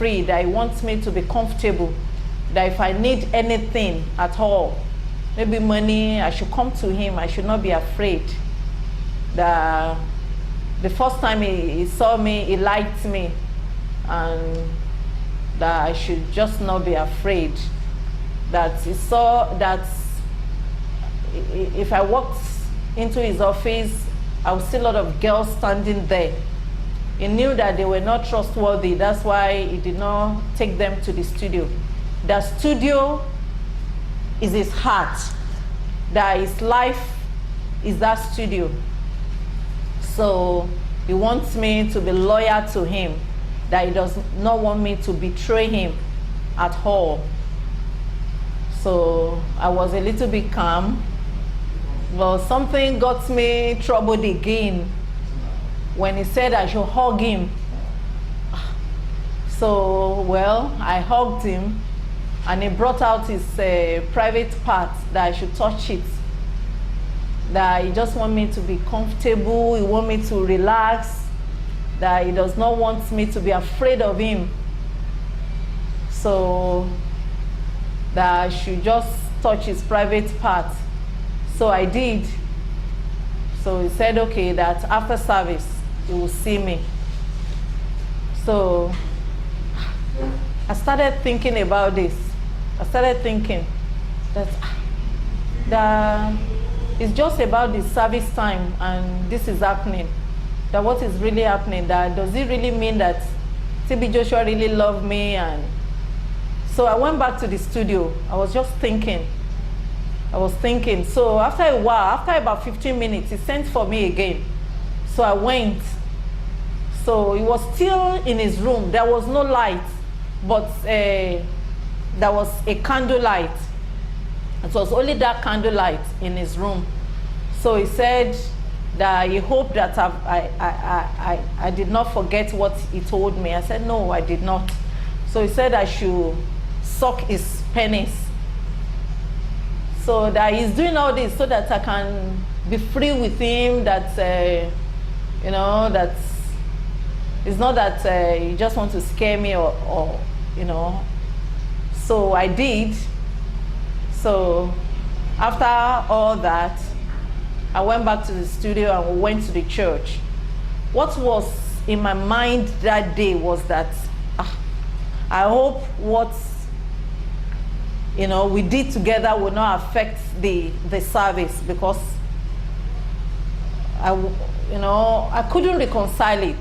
free, that he wants me to be comfortable, that if I need anything at all, maybe money, I should come to him, I should not be afraid. The first time he saw me, he liked me, and that I should just not be afraid. That he saw that if I walked into his office, I would see a lot of girls standing there. He knew that they were not trustworthy. That's why he did not take them to the studio. The studio is his heart. That his life is that studio. So he wants me to be loyal to him. That he does not want me to betray him at all. So I was a little bit calm. But something got me troubled again when he said I should hug him. So, well, I hugged him, and he brought out his private part that I should touch it. That he just wants me to be comfortable, he wants me to relax, that he does not want me to be afraid of him. So, that I should just touch his private part. So I did. So he said, okay, that after service, he will see me. So I started thinking about this. I started thinking that it's just about the service time and this is happening. That what is really happening, that does it really mean that TB Joshua really loved me? And so I went back to the studio. I was just thinking. So after a while, after about 15 minutes, he sent for me again. So I went. So he was still in his room. There was no light, but there was a candlelight. It was only that candlelight in his room. So he said that he hoped that I did not forget what he told me. I said, no, I did not. So he said I should suck his penis. So that he's doing all this so that I can be free with him, that, that it's not that he just wants to scare me or. So I did. So after all that, I went back to the studio and we went to the church. What was in my mind that day was that I hope what we did together will not affect the service, because I couldn't reconcile it.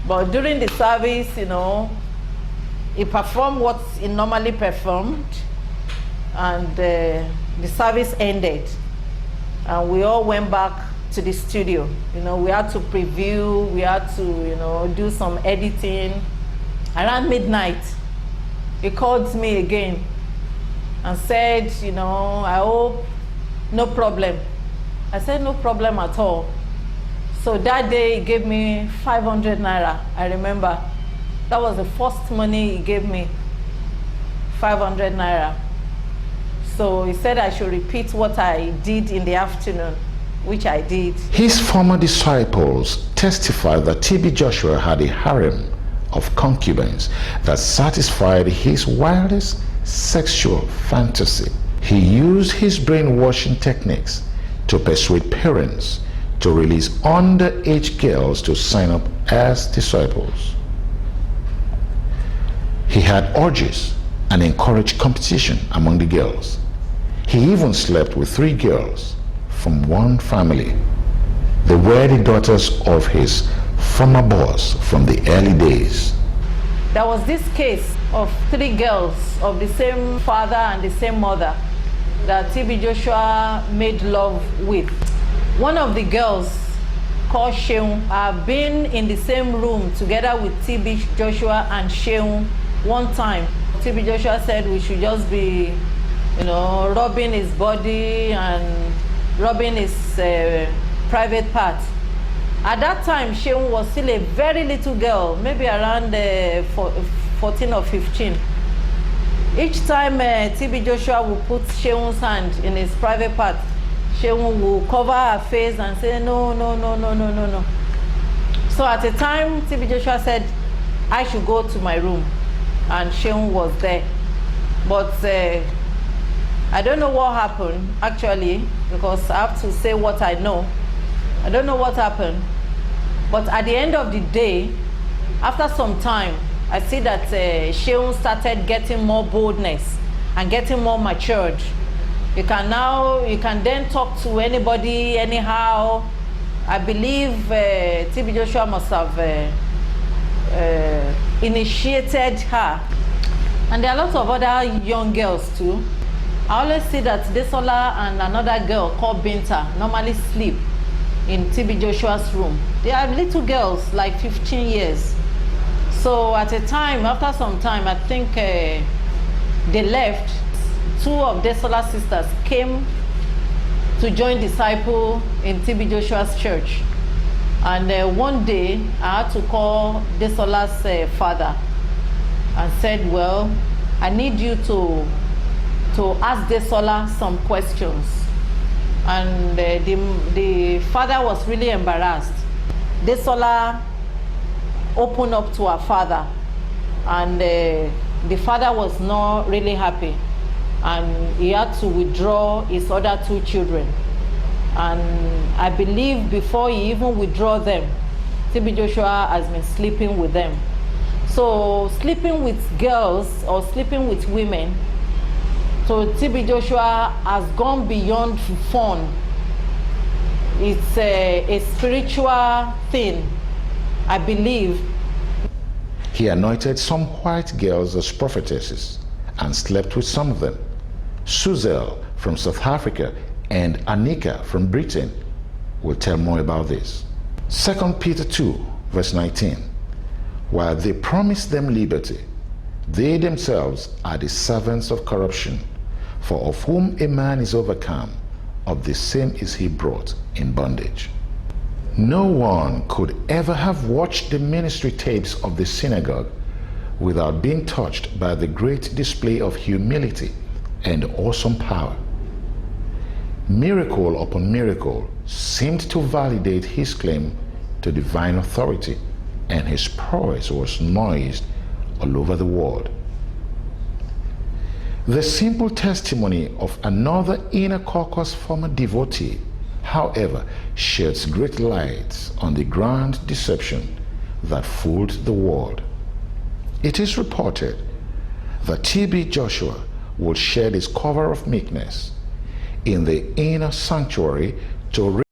But during the service, he performed what he normally performed, and the service ended, and we all went back to the studio. We had to preview, we had to do some editing. Around midnight, he called me again and said, I hope no problem. I said, no problem at all. So that day he gave me 500 naira, I remember. That was the first money he gave me, 500 naira. So he said I should repeat what I did in the afternoon, which I did. His former disciples testified that TB Joshua had a harem of concubines that satisfied his wildest sexual fantasy. He used his brainwashing techniques to persuade parents to release underage girls to sign up as disciples. He had orgies and encouraged competition among the girls. He even slept with 3 girls from one family. They were the daughters of his former boss from the early days. There was this case of 3 girls of the same father and the same mother that TB Joshua made love with. One of the girls, called Sheung, have been in the same room together with TB Joshua and Sheung one time. TB Joshua said we should just be, rubbing his body and rubbing his private part. At that time, Sheung was still a very little girl, maybe around 14 or 15. Each time TB Joshua would put Sheung's hand in his private part, Sheung will cover her face and say, no, no, no, no, no, no, no. So at the time, TB Joshua said, I should go to my room, and Sheung was there. But I don't know what happened, actually, because I have to say what I know. I don't know what happened. But at the end of the day, after some time, I see that Sheung started getting more boldness and getting more matured. You can then talk to anybody, anyhow. I believe TB Joshua must have initiated her. And there are lots of other young girls too. I always see that Desola and another girl called Binta normally sleep in TB Joshua's room. They are little girls, like 15 years. So at a time, after some time, I think they left. Two of Desola's sisters came to join disciple in TB Joshua's church. And one day, I had to call Desola's father and said, well, I need you to ask Desola some questions. And the father was really embarrassed. Desola opened up to her father, and the father was not really happy, and he had to withdraw his other two children. And I believe before he even withdraw them, TB Joshua has been sleeping with them. So sleeping with girls or sleeping with women, so TB Joshua has gone beyond fun. It's a spiritual thing, I believe. He anointed some white girls as prophetesses and slept with some of them. Suzel from South Africa and Anika from Britain will tell more about this. 2 Peter 2, verse 19. While they promise them liberty, they themselves are the servants of corruption. For of whom a man is overcome, of the same is he brought in bondage. No one could ever have watched the ministry tapes of the synagogue without being touched by the great display of humility and awesome power. Miracle upon miracle seemed to validate his claim to divine authority, and his prowess was noised all over the world. The simple testimony of another inner caucus former devotee, however, sheds great light on the grand deception that fooled the world. It is reported that TB Joshua will shed his cover of meekness in the inner sanctuary to